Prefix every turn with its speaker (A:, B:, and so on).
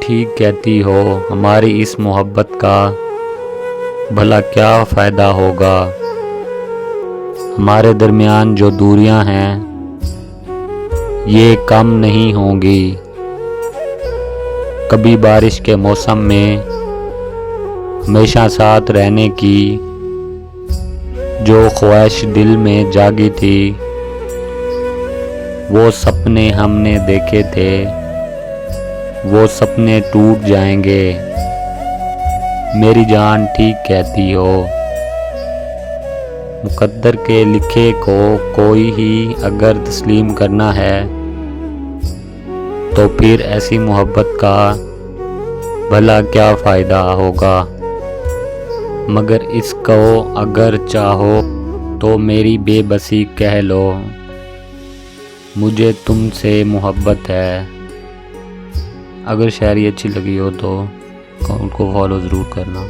A: ٹھیک کہتی ہو، ہماری اس محبت کا بھلا کیا فائدہ ہوگا؟ ہمارے درمیان جو دوریاں ہیں یہ کم نہیں ہوں گی۔ کبھی بارش کے موسم میں ہمیشہ ساتھ رہنے کی جو خواہش دل میں جاگی تھی، وہ سپنے ہم نے دیکھے تھے، وہ سپنے ٹوٹ جائیں گے۔ میری جان ٹھیک کہتی ہو، مقدر کے لکھے کو کوئی ہی اگر تسلیم کرنا ہے تو پھر ایسی محبت کا بھلا کیا فائدہ ہوگا؟ مگر اس کو اگر چاہو تو میری بے بسی کہہ لو، مجھے تم سے محبت ہے۔ اگر شاعری اچھی لگی ہو تو ان کو فالو ضرور کرنا۔